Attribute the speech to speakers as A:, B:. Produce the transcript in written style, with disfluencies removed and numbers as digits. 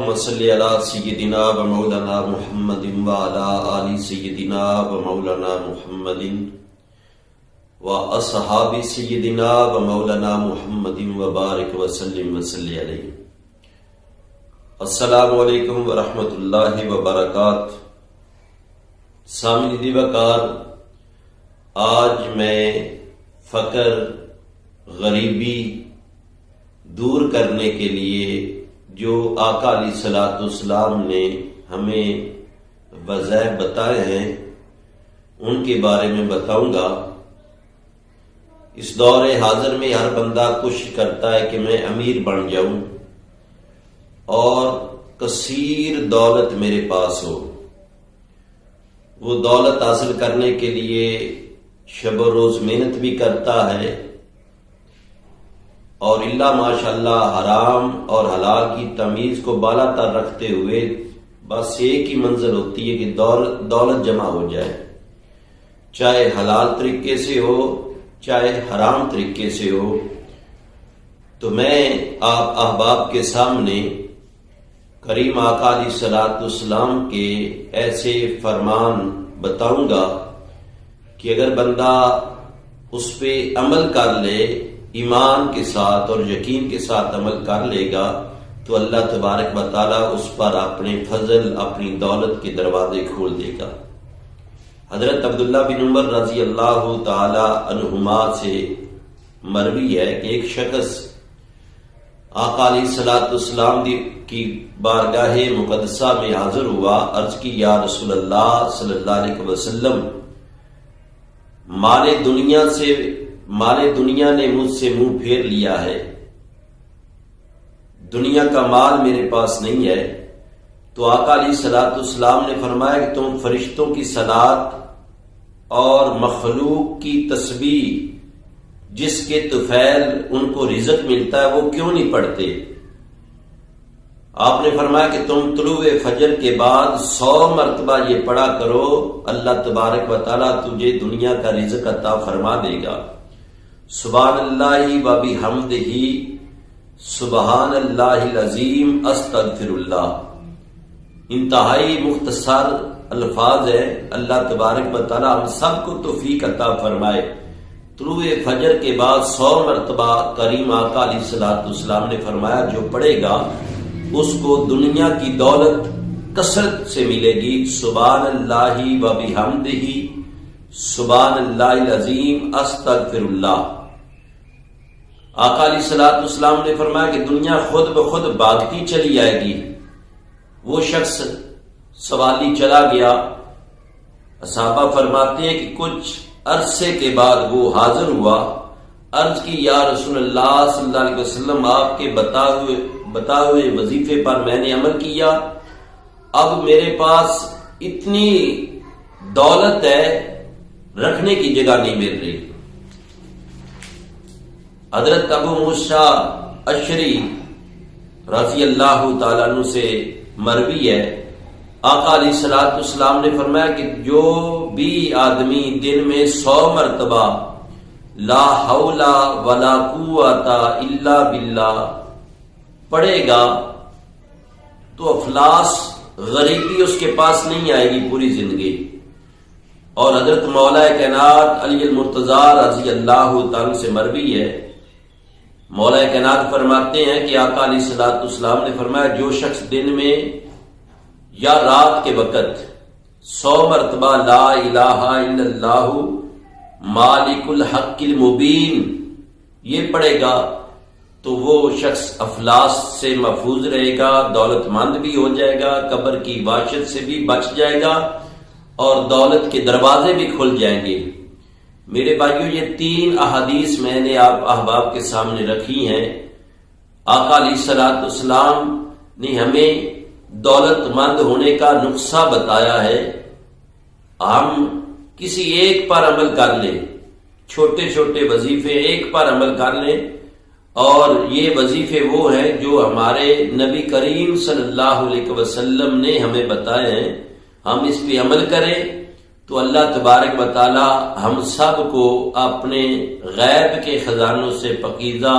A: اللهم صل على سيدنا ومولانا محمد وعلى آل سيدنا ومولانا محمد وأصحاب سيدنا ومولانا محمد وبارك وسلم وصلی علیہ۔ السلام علیکم ورحمۃ اللہ وبرکاتہ۔ سامعین وقار، آج میں فقر، غریبی دور کرنے کے لیے جو آقا علیہ الصلوۃ والسلام نے ہمیں وظائف بتائے ہیں ان کے بارے میں بتاؤں گا۔ اس دور حاضر میں ہر بندہ کوشش کرتا ہے کہ میں امیر بن جاؤں اور کثیر دولت میرے پاس ہو۔ وہ دولت حاصل کرنے کے لیے شب و روز محنت بھی کرتا ہے، اور اللہ ماشاءاللہ حرام اور حلال کی تمیز کو بالا تر رکھتے ہوئے بس ایک ہی منزل ہوتی ہے کہ دولت جمع ہو جائے، چاہے حلال طریقے سے ہو چاہے حرام طریقے سے ہو۔ تو میں آپ احباب کے سامنے کریم آقا علیہ الصلوۃ والسلام کے ایسے فرمان بتاؤں گا کہ اگر بندہ اس پہ عمل کر لے، ایمان کے ساتھ اور یقین کے ساتھ عمل کر لے گا، تو اللہ تبارک و تعالیٰ اس پر اپنے فضل، اپنی دولت کے دروازے کھول دے گا۔ حضرت عبداللہ بن عمر رضی اللہ تعالی عنہما سے مروی ہے کہ ایک شخص آقا علیہ الصلوۃ والسلام کی بارگاہ مقدسہ میں حاضر ہوا، عرض کی یا رسول اللہ صلی اللہ علیہ وسلم، مال دنیا نے مجھ سے منہ پھیر لیا ہے، دنیا کا مال میرے پاس نہیں ہے۔ تو آقا علیہ الصلوۃ والسلام نے فرمایا کہ تم فرشتوں کی صلات اور مخلوق کی تسبیح جس کے طفیل ان کو رزق ملتا ہے وہ کیوں نہیں پڑھتے؟ آپ نے فرمایا کہ تم طلوع فجر کے بعد 100 مرتبہ یہ پڑھا کرو، اللہ تبارک و تعالیٰ تجھے دنیا کا رزق عطا فرما دے گا۔ سبحان اللہ و بحمدہ، سبحان اللہ العظیم، استغفر اللہ۔ انتہائی مختصر الفاظ ہے، اللہ تبارک و تعالیٰ ہم سب کو توفیق عطا فرمائے۔ طلوع فجر کے بعد 100 مرتبہ کریم آقا علیہ الصلوۃ والسلام نے فرمایا جو پڑھے گا اس کو دنیا کی دولت کثرت سے ملے گی۔ سبحان اللہ و بحمدہ، سبحان اللہ العظیم، استغفر اللہ۔ آقا علیہ الصلوۃ والسلام نے فرمایا کہ دنیا خود بخود بھاگتی چلی آئے گی۔ وہ شخص سوالی چلا گیا۔ صحابہ فرماتے ہیں کہ کچھ عرصے کے بعد وہ حاضر ہوا، عرض کی یا رسول اللہ صلی اللہ علیہ وسلم، آپ کے بتائے ہوئے وظیفے پر میں نے عمل کیا، اب میرے پاس اتنی دولت ہے رکھنے کی جگہ نہیں مل رہی۔ حضرت ابو موسیٰ اشعری رضی اللہ تعالیٰ عنہ سے مروی ہے، آقا علیہ الصلوۃ والسلام نے فرمایا کہ جو بھی آدمی دن میں 100 مرتبہ لا حول ولا قوت الا باللہ پڑھے گا تو افلاس، غریبی اس کے پاس نہیں آئے گی پوری زندگی۔ اور حضرت مولا کائنات علی المرتضیٰ رضی اللہ تعالیٰ سے مروی ہے، مولا کائنات فرماتے ہیں کہ آقا علیہ الصلوۃ والسلام نے فرمایا جو شخص دن میں یا رات کے وقت 100 مرتبہ لا الہ الا اللہ مالک الحق المبین یہ پڑھے گا تو وہ شخص افلاس سے محفوظ رہے گا، دولت مند بھی ہو جائے گا، قبر کی وحشت سے بھی بچ جائے گا اور دولت کے دروازے بھی کھل جائیں گے۔ میرے بھائیوں، یہ 3 احادیث میں نے آپ احباب کے سامنے رکھی ہیں۔ آقا علیہ الصلوۃ والسلام نے ہمیں دولت مند ہونے کا نسخہ بتایا ہے۔ ہم کسی ایک پر عمل کر لیں، چھوٹے چھوٹے وظیفے ایک پر عمل کر لیں، اور یہ وظیفے وہ ہیں جو ہمارے نبی کریم صلی اللہ علیہ وسلم نے ہمیں بتائے ہیں، ہم اس پہ عمل کریں تو اللہ تبارک و تعالی ہم سب کو اپنے غیب کے خزانوں سے پاکیزہ